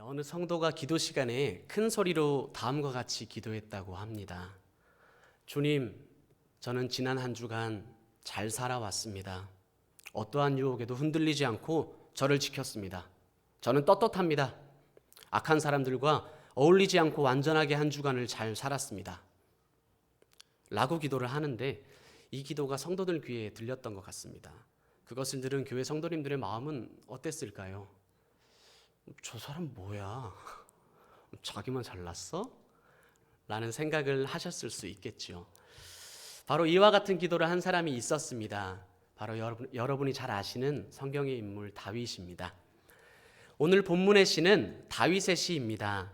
어느 성도가 기도 시간에 큰 소리로 다음과 같이 기도했다고 합니다. 주님, 저는 지난 한 주간 잘 살아왔습니다. 어떠한 유혹에도 흔들리지 않고 저를 지켰습니다. 저는 떳떳합니다. 악한 사람들과 어울리지 않고 완전하게 한 주간을 잘 살았습니다. 라고 기도를 하는데 이 기도가 성도들 귀에 들렸던 것 같습니다. 그것을 들은 교회 성도님들의 마음은 어땠을까요? 저 사람 뭐야? 자기만 잘났어? 라는 생각을 하셨을 수 있겠죠. 바로 이와 같은 기도를 한 사람이 있었습니다. 바로 여러분이 잘 아시는 성경의 인물 다윗입니다. 오늘 본문의 시는 다윗의 시입니다.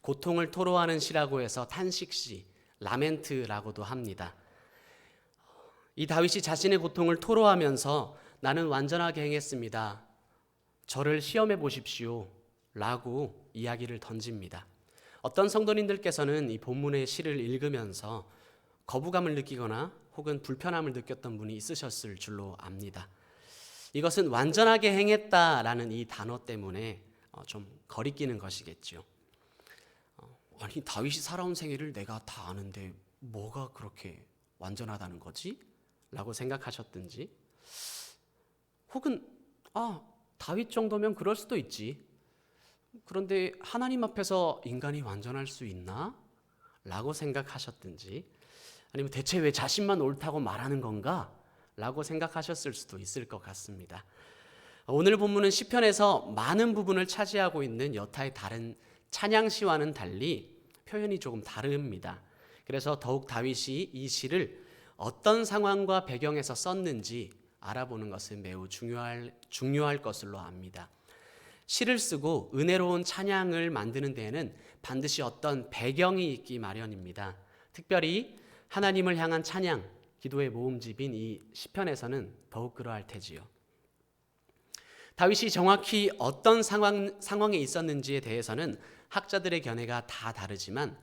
고통을 토로하는 시라고 해서 탄식시, 라멘트라고도 합니다. 이 다윗이 자신의 고통을 토로하면서 나는 완전하게 행했습니다. 저를 시험해 보십시오. 라고 이야기를 던집니다. 어떤 성도님들께서는 이 본문의 시를 읽으면서 거부감을 느끼거나 혹은 불편함을 느꼈던 분이 있으셨을 줄로 압니다. 이것은 완전하게 행했다라는 이 단어 때문에 좀 거리끼는 것이겠죠. 아니, 다윗이 살아온 생애를 내가 다 아는데 뭐가 그렇게 완전하다는 거지? 라고 생각하셨든지, 혹은 다윗 정도면 그럴 수도 있지. 그런데 하나님 앞에서 인간이 완전할 수 있나? 라고 생각하셨든지, 아니면 대체 왜 자신만 옳다고 말하는 건가? 라고 생각하셨을 수도 있을 것 같습니다. 오늘 본문은 시편에서 많은 부분을 차지하고 있는 여타의 다른 찬양시와는 달리 표현이 조금 다릅니다. 그래서 더욱 다윗이 이 시를 어떤 상황과 배경에서 썼는지 알아보는 것은 매우 중요할 것으로 압니다. 시를 쓰고 은혜로운 찬양을 만드는 데에는 반드시 어떤 배경이 있기 마련입니다. 특별히 하나님을 향한 찬양, 기도의 모음집인 이 시편에서는 더욱 그러할 테지요. 다윗이 정확히 어떤 상황에 있었는지에 대해서는 학자들의 견해가 다 다르지만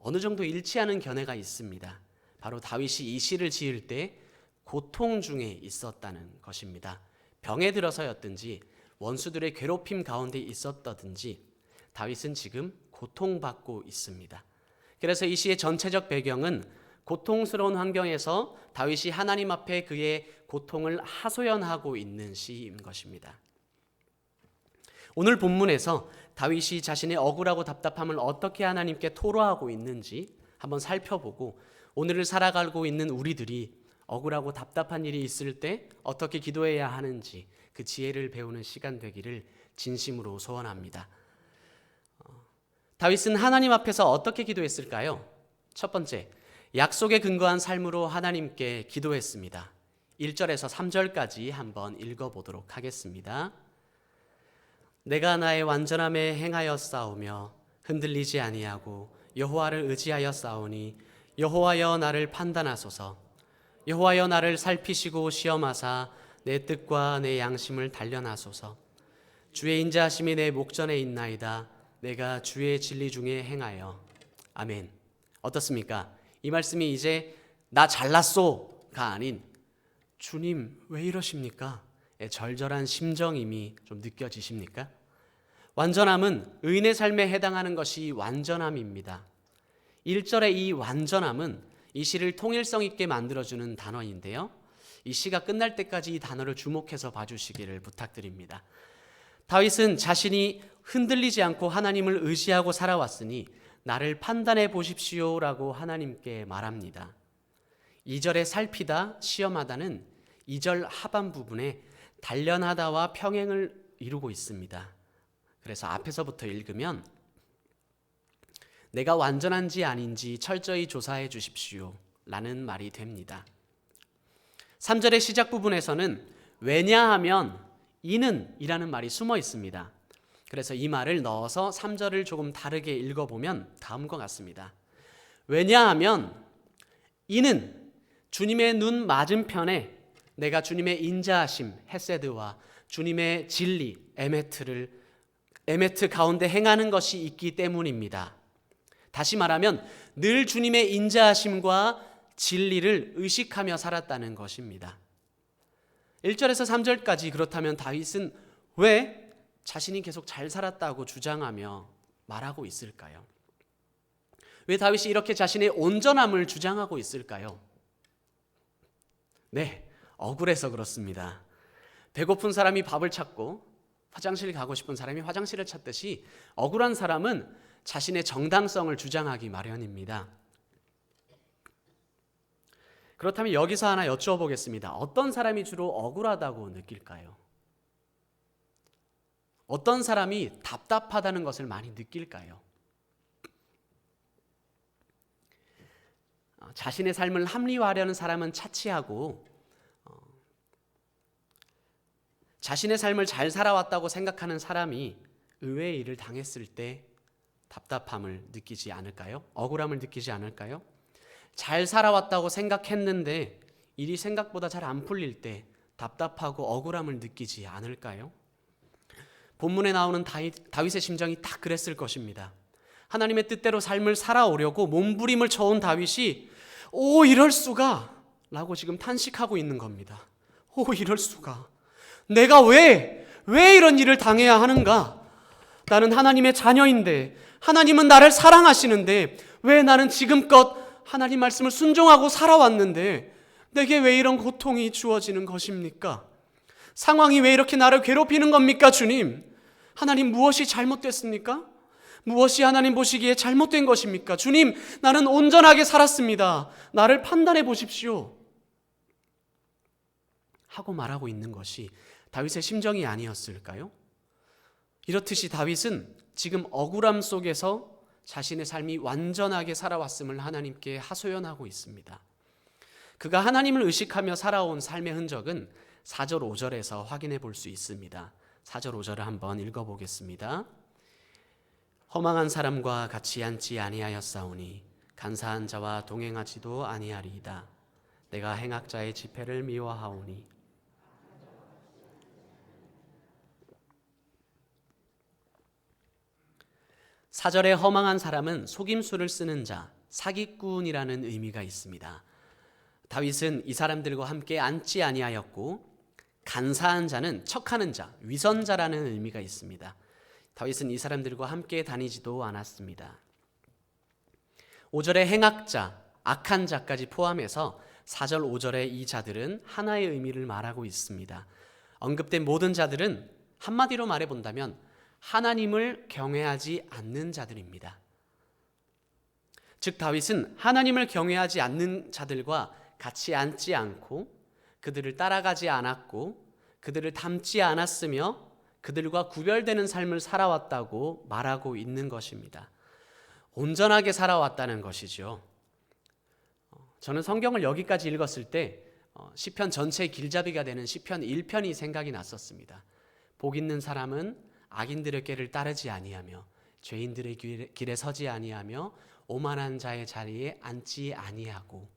어느 정도 일치하는 견해가 있습니다. 바로 다윗이 이 시를 지을 때 고통 중에 있었다는 것입니다. 병에 들어서였든지 원수들의 괴롭힘 가운데 있었다든지 다윗은 지금 고통받고 있습니다. 그래서 이 시의 전체적 배경은 고통스러운 환경에서 다윗이 하나님 앞에 그의 고통을 하소연하고 있는 시인 것입니다. 오늘 본문에서 다윗이 자신의 억울하고 답답함을 어떻게 하나님께 토로하고 있는지 한번 살펴보고, 오늘을 살아가고 있는 우리들이 억울하고 답답한 일이 있을 때 어떻게 기도해야 하는지 그 지혜를 배우는 시간 되기를 진심으로 소원합니다. 다윗은 하나님 앞에서 어떻게 기도했을까요? 첫 번째, 약속에 근거한 삶으로 하나님께 기도했습니다. 1절에서 3절까지 한번 읽어보도록 하겠습니다. 내가 나의 완전함에 행하여 싸우며 흔들리지 아니하고 여호와를 의지하여 싸우니 여호와여 나를 판단하소서. 여호와여 나를 살피시고 시험하사 내 뜻과 내 양심을 단련하소서. 주의 인자하심이 내 목전에 있나이다. 내가 주의 진리 중에 행하여. 아멘. 어떻습니까? 이 말씀이 이제 나 잘났소가 아닌 주님 왜 이러십니까? 절절한 심정임이 좀 느껴지십니까? 완전함은 의인의 삶에 해당하는 것이 완전함입니다. 1절의 이 완전함은 이 시를 통일성 있게 만들어주는 단어인데요, 이 시가 끝날 때까지 이 단어를 주목해서 봐주시기를 부탁드립니다. 다윗은 자신이 흔들리지 않고 하나님을 의지하고 살아왔으니 나를 판단해 보십시오라고 하나님께 말합니다. 2절에 살피다, 시험하다는 2절 하반 부분에 단련하다와 평행을 이루고 있습니다. 그래서 앞에서부터 읽으면 내가 완전한지 아닌지 철저히 조사해 주십시오 라는 말이 됩니다. 3절의 시작 부분에서는 왜냐하면 이는 이라는 말이 숨어 있습니다. 그래서 이 말을 넣어서 3절을 조금 다르게 읽어보면 다음과 같습니다. 왜냐하면 이는 주님의 눈 맞은편에 내가 주님의 인자하심 헤세드와 주님의 진리 에메트 가운데 행하는 것이 있기 때문입니다. 다시 말하면 늘 주님의 인자하심과 진리를 의식하며 살았다는 것입니다. 1절에서 3절까지 그렇다면 다윗은 왜 자신이 계속 잘 살았다고 주장하며 말하고 있을까요? 왜 다윗이 이렇게 자신의 온전함을 주장하고 있을까요? 네, 억울해서 그렇습니다. 배고픈 사람이 밥을 찾고 화장실 가고 싶은 사람이 화장실을 찾듯이 억울한 사람은 자신의 정당성을 주장하기 마련입니다. 그렇다면 여기서 하나 여쭈어보겠습니다. 어떤 사람이 주로 억울하다고 느낄까요? 어떤 사람이 답답하다는 것을 많이 느낄까요? 자신의 삶을 합리화하려는 사람은 차치하고 자신의 삶을 잘 살아왔다고 생각하는 사람이 의외의 일을 당했을 때 답답함을 느끼지 않을까요? 억울함을 느끼지 않을까요? 잘 살아왔다고 생각했는데 일이 생각보다 잘 안 풀릴 때 답답하고 억울함을 느끼지 않을까요? 본문에 나오는 다윗의 심정이 딱 그랬을 것입니다. 하나님의 뜻대로 삶을 살아오려고 몸부림을 쳐온 다윗이 오 이럴 수가 라고 지금 탄식하고 있는 겁니다. 오 이럴 수가 내가 왜 이런 일을 당해야 하는가? 나는 하나님의 자녀인데 하나님은 나를 사랑하시는데 왜 나는 지금껏 하나님 말씀을 순종하고 살아왔는데 내게 왜 이런 고통이 주어지는 것입니까? 상황이 왜 이렇게 나를 괴롭히는 겁니까 주님? 하나님 무엇이 잘못됐습니까? 무엇이 하나님 보시기에 잘못된 것입니까? 주님 나는 온전하게 살았습니다. 나를 판단해 보십시오 하고 말하고 있는 것이 다윗의 심정이 아니었을까요? 이렇듯이 다윗은 지금 억울함 속에서 자신의 삶이 완전하게 살아왔음을 하나님께 하소연하고 있습니다. 그가 하나님을 의식하며 살아온 삶의 흔적은 4절 5절에서 확인해 볼 수 있습니다. 4절 5절을 한번 읽어보겠습니다. 허망한 사람과 같이 앉지 아니하였사오니 간사한 자와 동행하지도 아니하리이다. 내가 행악자의 집회를 미워하오니 사절에 허망한 사람은 속임수를 쓰는 자, 사기꾼이라는 의미가 있습니다. 다윗은 이 사람들과 함께 앉지 아니하였고 간사한 자는 척하는 자, 위선자라는 의미가 있습니다. 다윗은 이 사람들과 함께 다니지도 않았습니다. 5절에 행악자, 악한 자까지 포함해서 4절 5절의 이 자들은 하나의 의미를 말하고 있습니다. 언급된 모든 자들은 한마디로 말해본다면 하나님을 경외하지 않는 자들입니다. 즉 다윗은 하나님을 경외하지 않는 자들과 같이 앉지 않고 그들을 따라가지 않았고 그들을 닮지 않았으며 그들과 구별되는 삶을 살아왔다고 말하고 있는 것입니다. 온전하게 살아왔다는 것이죠. 저는 성경을 여기까지 읽었을 때 시편 전체의 길잡이가 되는 시편 1편이 생각이 났었습니다. 복 있는 사람은 악인들의 꾀를 따르지 아니하며 죄인들의 길에 서지 아니하며 오만한 자의 자리에 앉지 아니하고.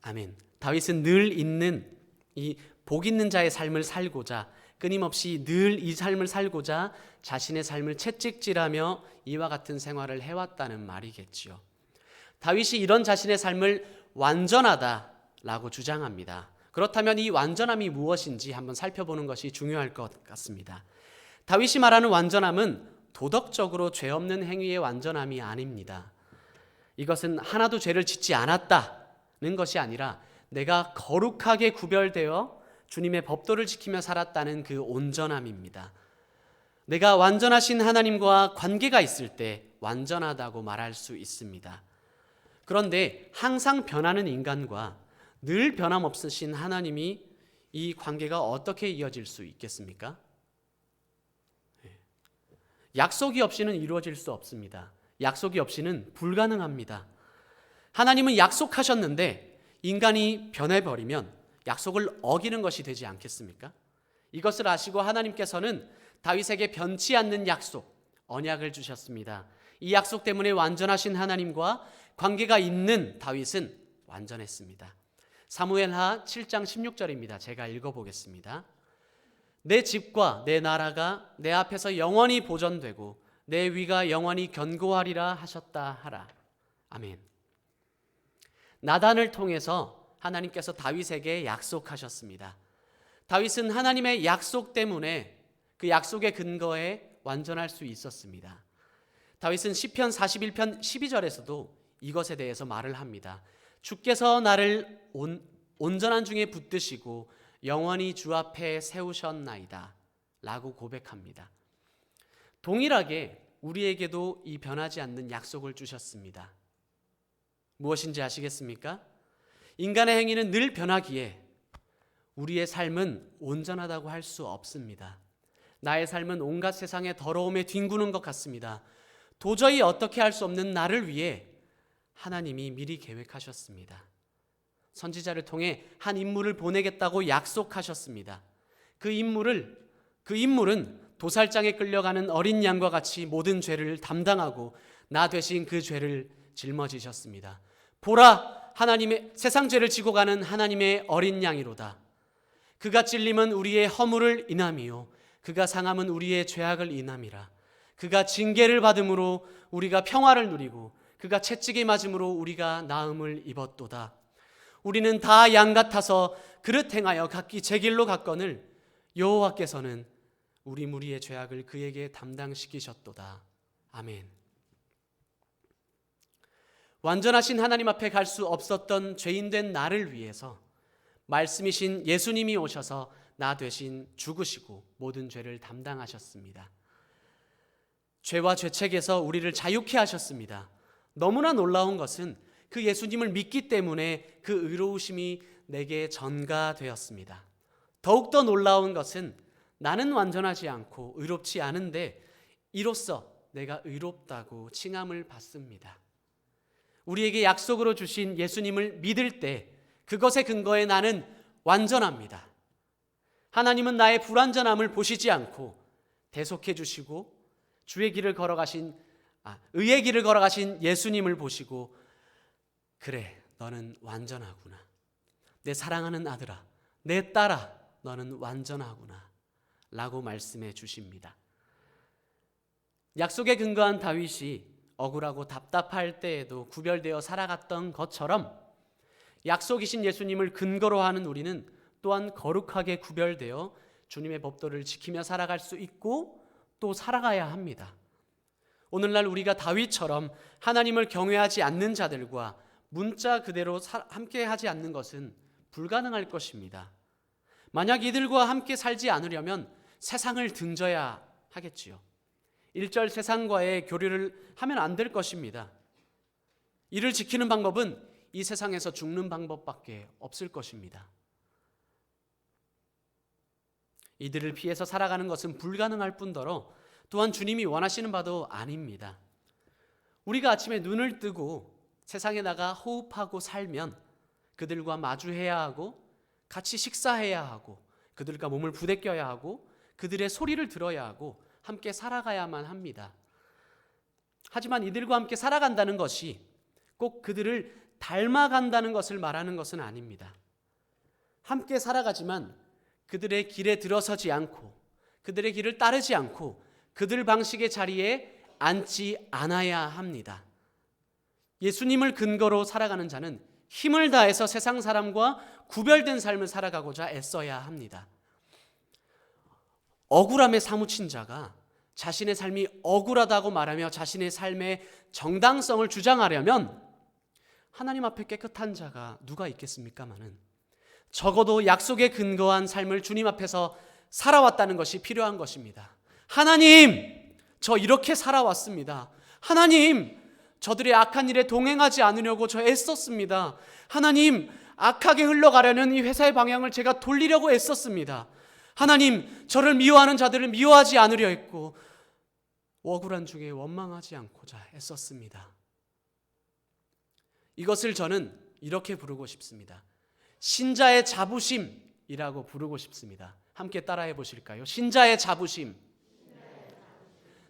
아멘. 다윗은 늘 있는 이 복 있는 자의 삶을 살고자 끊임없이 늘 이 삶을 살고자 자신의 삶을 채찍질하며 이와 같은 생활을 해왔다는 말이겠지요. 다윗이 이런 자신의 삶을 완전하다라고 주장합니다. 그렇다면 이 완전함이 무엇인지 한번 살펴보는 것이 중요할 것 같습니다. 다윗이 말하는 완전함은 도덕적으로 죄 없는 행위의 완전함이 아닙니다. 이것은 하나도 죄를 짓지 않았다는 것이 아니라 내가 거룩하게 구별되어 주님의 법도를 지키며 살았다는 그 온전함입니다. 내가 완전하신 하나님과 관계가 있을 때 완전하다고 말할 수 있습니다. 그런데 항상 변하는 인간과 늘 변함없으신 하나님이 이 관계가 어떻게 이어질 수 있겠습니까? 약속이 없이는 이루어질 수 없습니다. 약속이 없이는 불가능합니다. 하나님은 약속하셨는데 인간이 변해버리면 약속을 어기는 것이 되지 않겠습니까? 이것을 아시고 하나님께서는 다윗에게 변치 않는 약속, 언약을 주셨습니다. 이 약속 때문에 완전하신 하나님과 관계가 있는 다윗은 완전했습니다. 사무엘하 7장 16절입니다. 제가 읽어보겠습니다. 내 집과 내 나라가 내 앞에서 영원히 보존되고 내 위가 영원히 견고하리라 하셨다 하라. 아멘. 나단을 통해서 하나님께서 다윗에게 약속하셨습니다. 다윗은 하나님의 약속 때문에 그 약속의 근거에 완전할 수 있었습니다. 다윗은 시편 41편 12절에서도 이것에 대해서 말을 합니다. 주께서 나를 온전한 중에 붙드시고 영원히 주 앞에 세우셨나이다 라고 고백합니다. 동일하게 우리에게도 이 변하지 않는 약속을 주셨습니다. 무엇인지 아시겠습니까? 인간의 행위는 늘 변하기에 우리의 삶은 온전하다고 할 수 없습니다. 나의 삶은 온갖 세상의 더러움에 뒹구는 것 같습니다. 도저히 어떻게 할 수 없는 나를 위해 하나님이 미리 계획하셨습니다. 선지자를 통해 한 인물을 보내겠다고 약속하셨습니다. 그 인물은 도살장에 끌려가는 어린 양과 같이 모든 죄를 담당하고 나 대신 그 죄를 짊어지셨습니다. 보라, 하나님의 세상 죄를 지고 가는 하나님의 어린 양이로다. 그가 찔림은 우리의 허물을 인함이요 그가 상함은 우리의 죄악을 인함이라. 그가 징계를 받음으로 우리가 평화를 누리고 그가 채찍에 맞음으로 우리가 나음을 입었도다. 우리는 다 양 같아서 그릇 행하여 각기 제 길로 갔거늘 여호와께서는 우리 무리의 죄악을 그에게 담당시키셨도다. 아멘. 완전하신 하나님 앞에 갈 수 없었던 죄인된 나를 위해서 말씀이신 예수님이 오셔서 나 대신 죽으시고 모든 죄를 담당하셨습니다. 죄와 죄책에서 우리를 자유케 하셨습니다. 너무나 놀라운 것은 그 예수님을 믿기 때문에 그 의로우심이 내게 전가되었습니다. 더욱더 놀라운 것은 나는 완전하지 않고 의롭지 않은데 이로써 내가 의롭다고 칭함을 받습니다. 우리에게 약속으로 주신 예수님을 믿을 때 그것의 근거에 나는 완전합니다. 하나님은 나의 불완전함을 보시지 않고 대속해 주시고 의의 길을 걸어가신 예수님을 보시고 그래, 너는 완전하구나. 내 사랑하는 아들아, 내 딸아, 너는 완전하구나 라고 말씀해 주십니다. 약속에 근거한 다윗이 억울하고 답답할 때에도 구별되어 살아갔던 것처럼 약속이신 예수님을 근거로 하는 우리는 또한 거룩하게 구별되어 주님의 법도를 지키며 살아갈 수 있고 또 살아가야 합니다. 오늘날 우리가 다윗처럼 하나님을 경외하지 않는 자들과 문자 그대로 함께 하지 않는 것은 불가능할 것입니다. 만약 이들과 함께 살지 않으려면 세상을 등져야 하겠지요. 일절 세상과의 교류를 하면 안 될 것입니다. 이를 지키는 방법은 이 세상에서 죽는 방법밖에 없을 것입니다. 이들을 피해서 살아가는 것은 불가능할 뿐더러 또한 주님이 원하시는 바도 아닙니다. 우리가 아침에 눈을 뜨고 세상에 나가 호흡하고 살면 그들과 마주해야 하고 같이 식사해야 하고 그들과 몸을 부대껴야 하고 그들의 소리를 들어야 하고 함께 살아가야만 합니다. 하지만 이들과 함께 살아간다는 것이 꼭 그들을 닮아간다는 것을 말하는 것은 아닙니다. 함께 살아가지만 그들의 길에 들어서지 않고 그들의 길을 따르지 않고 그들 방식의 자리에 앉지 않아야 합니다. 예수님을 근거로 살아가는 자는 힘을 다해서 세상 사람과 구별된 삶을 살아가고자 애써야 합니다. 억울함에 사무친 자가 자신의 삶이 억울하다고 말하며 자신의 삶의 정당성을 주장하려면 하나님 앞에 깨끗한 자가 누가 있겠습니까마는 적어도 약속에 근거한 삶을 주님 앞에서 살아왔다는 것이 필요한 것입니다. 하나님, 저 이렇게 살아왔습니다. 하나님, 저들의 악한 일에 동행하지 않으려고 저 애썼습니다. 하나님, 악하게 흘러가려는 이 회사의 방향을 제가 돌리려고 애썼습니다. 하나님, 저를 미워하는 자들을 미워하지 않으려 했고 억울한 중에 원망하지 않고자 애썼습니다. 이것을 저는 이렇게 부르고 싶습니다. 신자의 자부심이라고 부르고 싶습니다. 함께 따라해 보실까요? 신자의 자부심.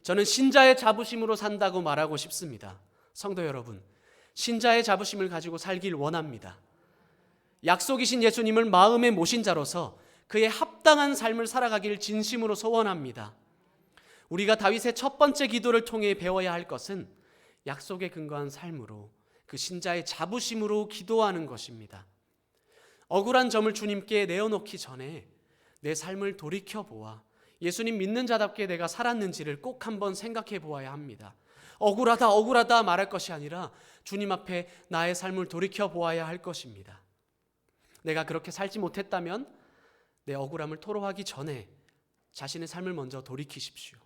저는 신자의 자부심으로 산다고 말하고 싶습니다. 성도 여러분, 신자의 자부심을 가지고 살길 원합니다. 약속이신 예수님을 마음에 모신 자로서 그의 합당한 삶을 살아가길 진심으로 소원합니다. 우리가 다윗의 첫 번째 기도를 통해 배워야 할 것은 약속에 근거한 삶으로 그 신자의 자부심으로 기도하는 것입니다. 억울한 점을 주님께 내어놓기 전에 내 삶을 돌이켜 보아 예수님 믿는 자답게 내가 살았는지를 꼭 한번 생각해 보아야 합니다. 억울하다 억울하다 말할 것이 아니라 주님 앞에 나의 삶을 돌이켜 보아야 할 것입니다. 내가 그렇게 살지 못했다면 내 억울함을 토로하기 전에 자신의 삶을 먼저 돌이키십시오.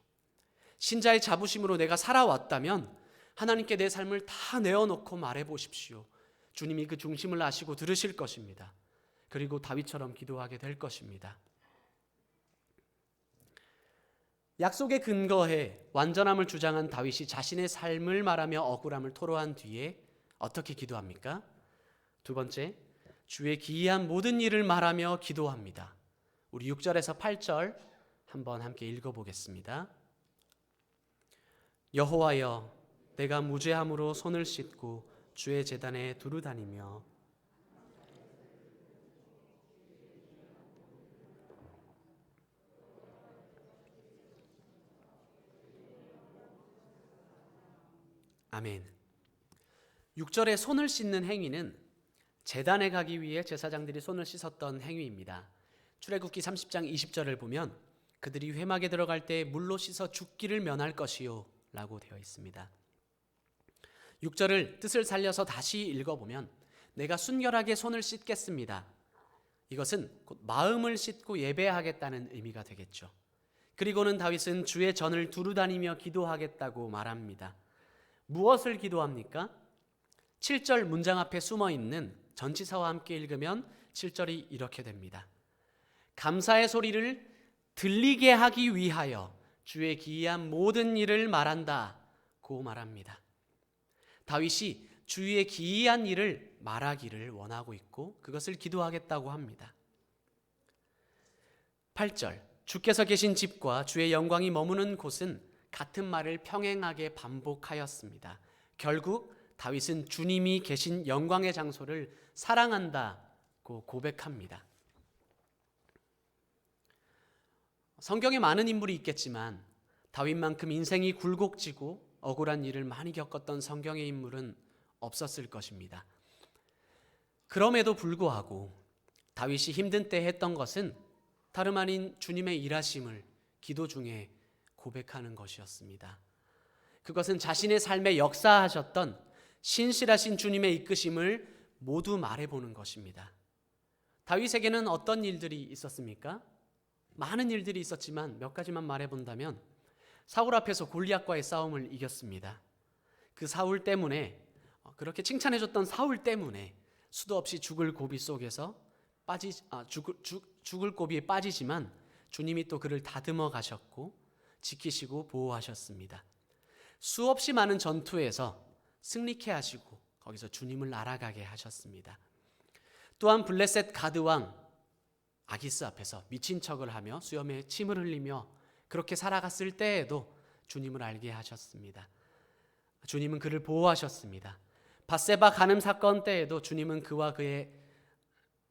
신자의 자부심으로 내가 살아왔다면 하나님께 내 삶을 다 내어놓고 말해보십시오. 주님이 그 중심을 아시고 들으실 것입니다. 그리고 다윗처럼 기도하게 될 것입니다. 약속에 근거해 완전함을 주장한 다윗이 자신의 삶을 말하며 억울함을 토로한 뒤에 어떻게 기도합니까? 두 번째, 주의 기이한 모든 일을 말하며 기도합니다. 우리 6절에서 8절 한번 함께 읽어보겠습니다. 여호와여, 내가 무죄함으로 손을 씻고 주의 제단에 두루 다니며 아멘. 6절에 손을 씻는 행위는 제단에 가기 위해 제사장들이 손을 씻었던 행위입니다. 출애굽기 30장 20절을 보면 그들이 회막에 들어갈 때 물로 씻어 죽기를 면할 것이요 라고 되어 있습니다. 6절을 뜻을 살려서 다시 읽어보면 내가 순결하게 손을 씻겠습니다. 이것은 곧 마음을 씻고 예배하겠다는 의미가 되겠죠. 그리고는 다윗은 주의 전을 두루 다니며 기도하겠다고 말합니다. 무엇을 기도합니까? 7절 문장 앞에 숨어있는 전치사와 함께 읽으면 7절이 이렇게 됩니다. 감사의 소리를 들리게 하기 위하여 주의 기이한 모든 일을 말한다고 말합니다. 다윗이 주의 기이한 일을 말하기를 원하고 있고 그것을 기도하겠다고 합니다. 8절 주께서 계신 집과 주의 영광이 머무는 곳은 같은 말을 평행하게 반복하였습니다. 결국 다윗은 주님이 계신 영광의 장소를 사랑한다고 고백합니다. 성경에 많은 인물이 있겠지만 다윗만큼 인생이 굴곡지고 억울한 일을 많이 겪었던 성경의 인물은 없었을 것입니다. 그럼에도 불구하고 다윗이 힘든 때 했던 것은 다름 아닌 주님의 일하심을 기도 중에 고백하는 것이었습니다. 그것은 자신의 삶에 역사하셨던 신실하신 주님의 이끄심을 모두 말해보는 것입니다. 다윗에게는 어떤 일들이 있었습니까? 많은 일들이 있었지만 몇 가지만 말해본다면 사울 앞에서 골리앗과의 싸움을 이겼습니다. 그 사울 때문에 그렇게 칭찬해줬던 사울 때문에 수도 없이 죽을 고비 속에서 죽을 고비에 빠지지만 주님이 또 그를 다듬어 가셨고 지키시고 보호하셨습니다. 수없이 많은 전투에서 승리케 하시고 거기서 주님을 알아가게 하셨습니다. 또한 블레셋 가드왕 아기스 앞에서 미친 척을 하며 수염에 침을 흘리며 그렇게 살아갔을 때에도 주님을 알게 하셨습니다. 주님은 그를 보호하셨습니다. 밧세바 간음 사건 때에도 주님은 그와 그의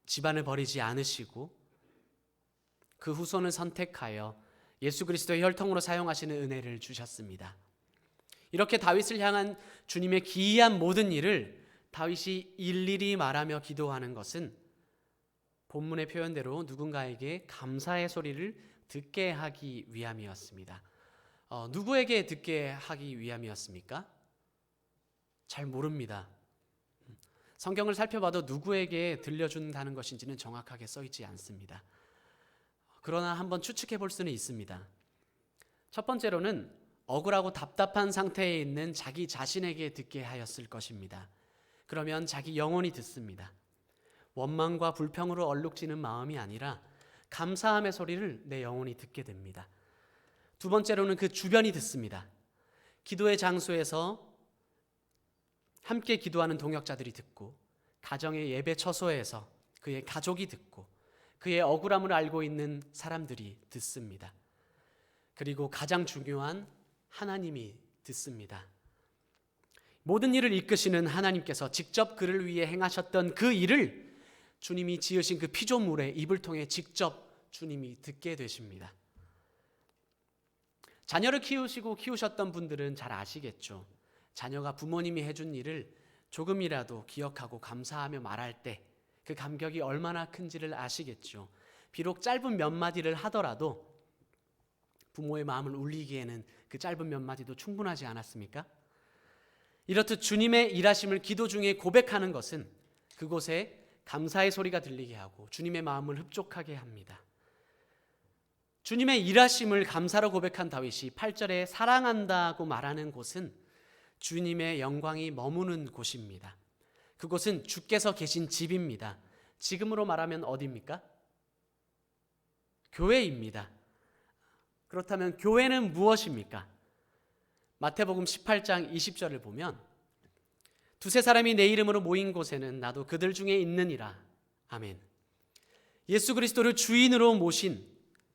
집안을 버리지 않으시고 그 후손을 선택하여 예수 그리스도의 혈통으로 사용하시는 은혜를 주셨습니다. 이렇게 다윗을 향한 주님의 기이한 모든 일을 다윗이 일일이 말하며 기도하는 것은 본문의 표현대로 누군가에게 감사의 소리를 듣게 하기 위함이었습니다. 누구에게 듣게 하기 위함이었습니까? 잘 모릅니다. 성경을 살펴봐도 누구에게 들려준다는 것인지는 정확하게 써있지 않습니다. 그러나 한번 추측해 볼 수는 있습니다. 첫 번째로는 억울하고 답답한 상태에 있는 자기 자신에게 듣게 하였을 것입니다. 그러면 자기 영혼이 듣습니다. 원망과 불평으로 얼룩지는 마음이 아니라 감사함의 소리를 내 영혼이 듣게 됩니다. 두 번째로는 그 주변이 듣습니다. 기도의 장소에서 함께 기도하는 동역자들이 듣고 가정의 예배 처소에서 그의 가족이 듣고 그의 억울함을 알고 있는 사람들이 듣습니다. 그리고 가장 중요한 하나님이 듣습니다. 모든 일을 이끄시는 하나님께서 직접 그를 위해 행하셨던 그 일을 주님이 지으신 그 피조물의 입을 통해 직접 주님이 듣게 되십니다. 자녀를 키우셨던 분들은 잘 아시겠죠. 자녀가 부모님이 해준 일을 조금이라도 기억하고 감사하며 말할 때 그 감격이 얼마나 큰지를 아시겠죠. 비록 짧은 몇 마디를 하더라도 부모의 마음을 울리기에는 그 짧은 몇 마디도 충분하지 않았습니까? 이렇듯 주님의 일하심을 기도 중에 고백하는 것은 그곳에 감사의 소리가 들리게 하고 주님의 마음을 흡족하게 합니다. 주님의 일하심을 감사로 고백한 다윗이 8절에 사랑한다고 말하는 곳은 주님의 영광이 머무는 곳입니다. 그곳은 주께서 계신 집입니다. 지금으로 말하면 어디입니까? 교회입니다. 그렇다면 교회는 무엇입니까? 마태복음 18장 20절을 보면 두세 사람이 내 이름으로 모인 곳에는 나도 그들 중에 있느니라. 아멘. 예수 그리스도를 주인으로 모신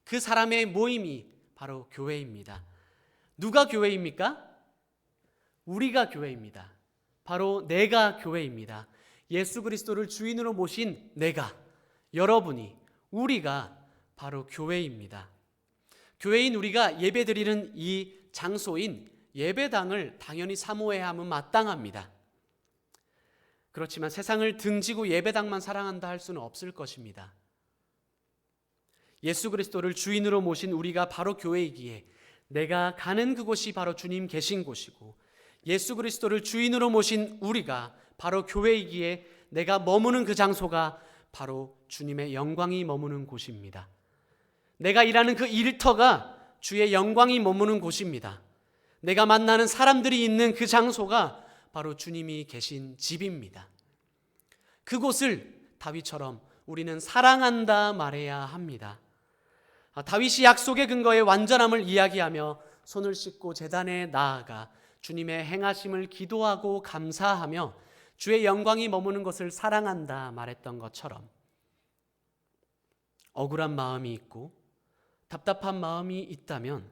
그 사람의 모임이 바로 교회입니다. 누가 교회입니까? 우리가 교회입니다. 바로 내가 교회입니다. 예수 그리스도를 주인으로 모신 내가, 여러분이, 우리가 바로 교회입니다. 교회인 우리가 예배드리는 이 장소인 예배당을 당연히 사모해야 함은 마땅합니다. 그렇지만 세상을 등지고 예배당만 사랑한다 할 수는 없을 것입니다. 예수 그리스도를 주인으로 모신 우리가 바로 교회이기에 내가 가는 그곳이 바로 주님 계신 곳이고 예수 그리스도를 주인으로 모신 우리가 바로 교회이기에 내가 머무는 그 장소가 바로 주님의 영광이 머무는 곳입니다. 내가 일하는 그 일터가 주의 영광이 머무는 곳입니다. 내가 만나는 사람들이 있는 그 장소가 바로 주님이 계신 집입니다. 그곳을 다윗처럼 우리는 사랑한다 말해야 합니다. 다윗이 약속의 근거의 완전함을 이야기하며 손을 씻고 제단에 나아가 주님의 행하심을 기도하고 감사하며 주의 영광이 머무는 것을 사랑한다 말했던 것처럼 억울한 마음이 있고 답답한 마음이 있다면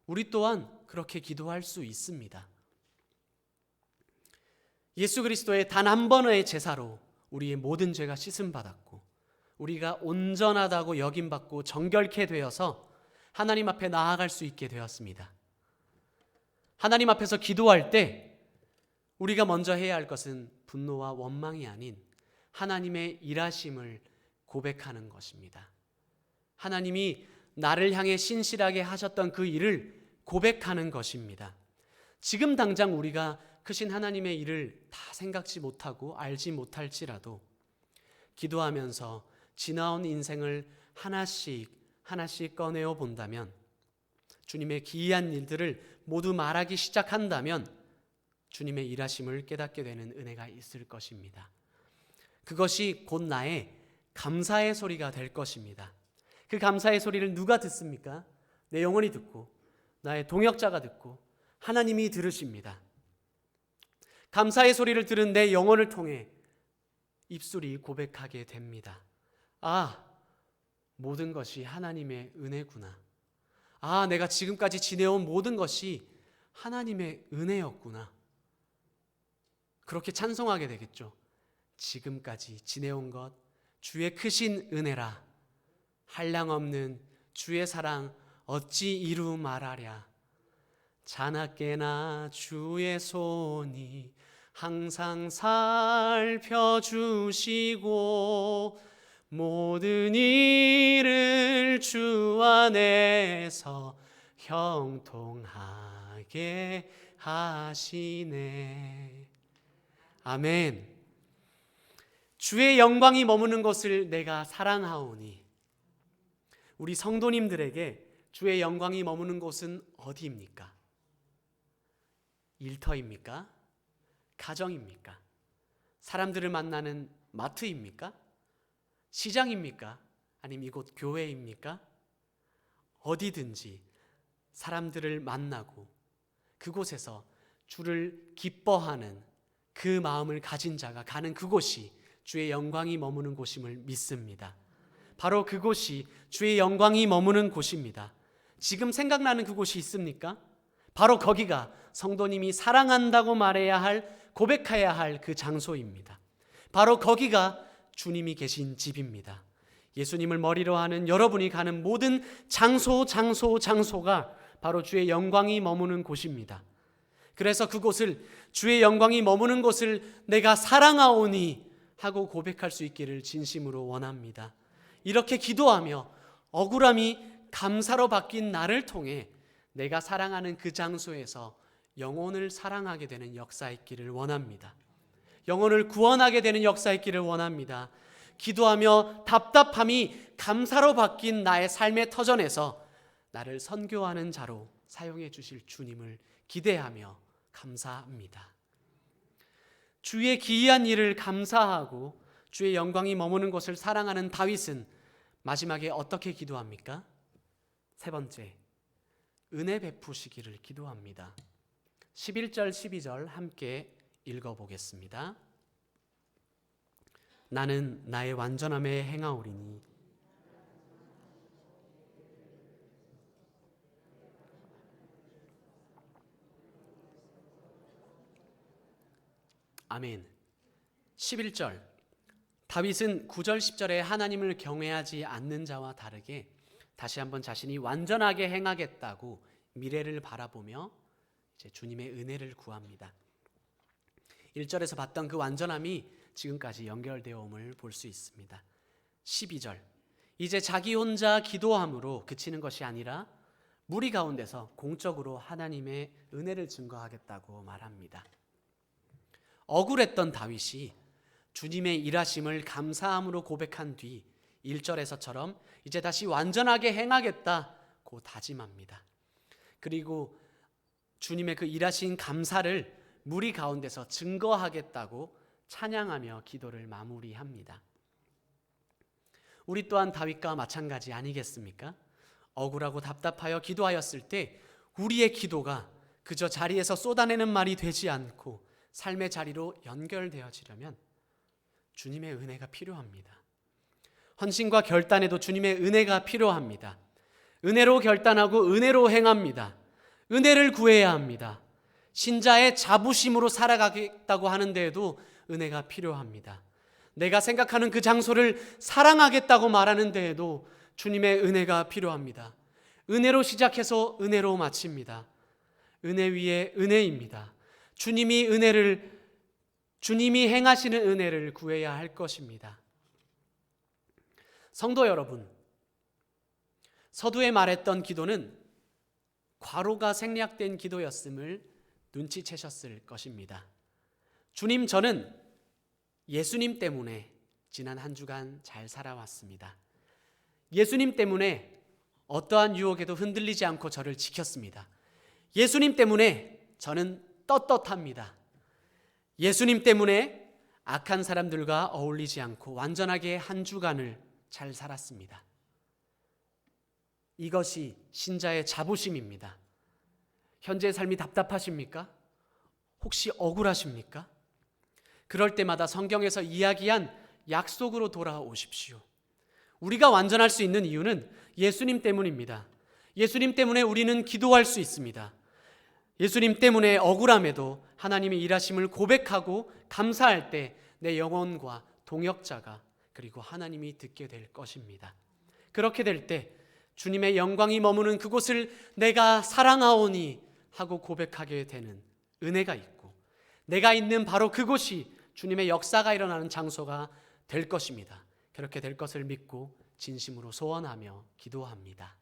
우리 또한 그렇게 기도할 수 있습니다. 예수 그리스도의 단 한 번의 제사로 우리의 모든 죄가 씻음받았고 우리가 온전하다고 여김받고 정결케 되어서 하나님 앞에 나아갈 수 있게 되었습니다. 하나님 앞에서 기도할 때 우리가 먼저 해야 할 것은 분노와 원망이 아닌 하나님의 일하심을 고백하는 것입니다. 하나님이 나를 향해 신실하게 하셨던 그 일을 고백하는 것입니다. 지금 당장 우리가 크신 하나님의 일을 다 생각지 못하고 알지 못할지라도 기도하면서 지나온 인생을 하나씩 꺼내어 본다면 주님의 기이한 일들을 모두 말하기 시작한다면 주님의 일하심을 깨닫게 되는 은혜가 있을 것입니다. 그것이 곧 나의 감사의 소리가 될 것입니다. 그 감사의 소리를 누가 듣습니까? 내 영혼이 듣고 나의 동역자가 듣고 하나님이 들으십니다. 감사의 소리를 들은 내 영혼을 통해 입술이 고백하게 됩니다. 아, 모든 것이 하나님의 은혜구나. 아, 내가 지금까지 지내온 모든 것이 하나님의 은혜였구나. 그렇게 찬송하게 되겠죠. 지금까지 지내온 것 주의 크신 은혜라. 한량없는 주의 사랑 어찌 이루 말하랴. 자나깨나 주의 손이 항상 살펴주시고 모든 일을 주 안에서 형통하게 하시네. 아멘. 주의 영광이 머무는 것을 내가 사랑하오니 우리 성도님들에게 주의 영광이 머무는 곳은 어디입니까? 일터입니까? 가정입니까? 사람들을 만나는 마트입니까? 시장입니까? 아니면 이곳 교회입니까? 어디든지 사람들을 만나고 그곳에서 주를 기뻐하는 그 마음을 가진 자가 가는 그곳이 주의 영광이 머무는 곳임을 믿습니다. 바로 그곳이 주의 영광이 머무는 곳입니다. 지금 생각나는 그곳이 있습니까? 바로 거기가 성도님이 사랑한다고 말해야 할, 고백해야 할 그 장소입니다. 바로 거기가 주님이 계신 집입니다. 예수님을 머리로 하는 여러분이 가는 모든 장소가 바로 주의 영광이 머무는 곳입니다. 그래서 그곳을 주의 영광이 머무는 곳을 내가 사랑하오니 하고 고백할 수 있기를 진심으로 원합니다. 이렇게 기도하며 억울함이 감사로 바뀐 나를 통해 내가 사랑하는 그 장소에서 영혼을 사랑하게 되는 역사 있기를 원합니다. 영혼을 구원하게 되는 역사 있기를 원합니다. 기도하며 답답함이 감사로 바뀐 나의 삶의 터전에서 나를 선교하는 자로 사용해 주실 주님을 기대하며 감사합니다. 주의 기이한 일을 감사하고 주의 영광이 머무는 곳을 사랑하는 다윗은 마지막에 어떻게 기도합니까? 세 번째, 은혜 베푸시기를 기도합니다. 11절 12절 함께 읽어보겠습니다. 나는 나의 완전함에 행하오리니 아멘. 11절, 다윗은 9절 10절에 하나님을 경외하지 않는 자와 다르게 다시 한번 자신이 완전하게 행하겠다고 미래를 바라보며 이제 주님의 은혜를 구합니다. 1절에서 봤던 그 완전함이 지금까지 연결되어 옴을 볼 수 있습니다. 12절, 이제 자기 혼자 기도함으로 그치는 것이 아니라 무리 가운데서 공적으로 하나님의 은혜를 증거하겠다고 말합니다. 억울했던 다윗이 주님의 일하심을 감사함으로 고백한 뒤 1절에서처럼 이제 다시 완전하게 행하겠다고 다짐합니다. 그리고 주님의 그 일하신 감사를 무리 가운데서 증거하겠다고 찬양하며 기도를 마무리합니다. 우리 또한 다윗과 마찬가지 아니겠습니까? 억울하고 답답하여 기도하였을 때 우리의 기도가 그저 자리에서 쏟아내는 말이 되지 않고 삶의 자리로 연결되어지려면 주님의 은혜가 필요합니다. 헌신과 결단에도 주님의 은혜가 필요합니다. 은혜로 결단하고 은혜로 행합니다. 은혜를 구해야 합니다. 신자의 자부심으로 살아가겠다고 하는 데에도 은혜가 필요합니다. 내가 생각하는 그 장소를 사랑하겠다고 말하는 데에도 주님의 은혜가 필요합니다. 은혜로 시작해서 은혜로 마칩니다. 은혜 위에 은혜입니다. 주님이 행하시는 은혜를 구해야 할 것입니다. 성도 여러분, 서두에 말했던 기도는 과로가 생략된 기도였음을 눈치채셨을 것입니다. 주님, 저는 예수님 때문에 지난 한 주간 잘 살아왔습니다. 예수님 때문에 어떠한 유혹에도 흔들리지 않고 저를 지켰습니다. 예수님 때문에 저는 떳떳합니다. 예수님 때문에 악한 사람들과 어울리지 않고 완전하게 한 주간을 잘 살았습니다. 이것이 신자의 자부심입니다. 현재의 삶이 답답하십니까? 혹시 억울하십니까? 그럴 때마다 성경에서 이야기한 약속으로 돌아오십시오. 우리가 완전할 수 있는 이유는 예수님 때문입니다. 예수님 때문에 우리는 기도할 수 있습니다. 예수님 때문에 억울함에도 하나님의 일하심을 고백하고 감사할 때 내 영혼과 동역자가 그리고 하나님이 듣게 될 것입니다. 그렇게 될 때 주님의 영광이 머무는 그곳을 내가 사랑하오니 하고 고백하게 되는 은혜가 있고, 내가 있는 바로 그곳이 주님의 역사가 일어나는 장소가 될 것입니다. 그렇게 될 것을 믿고 진심으로 소원하며 기도합니다.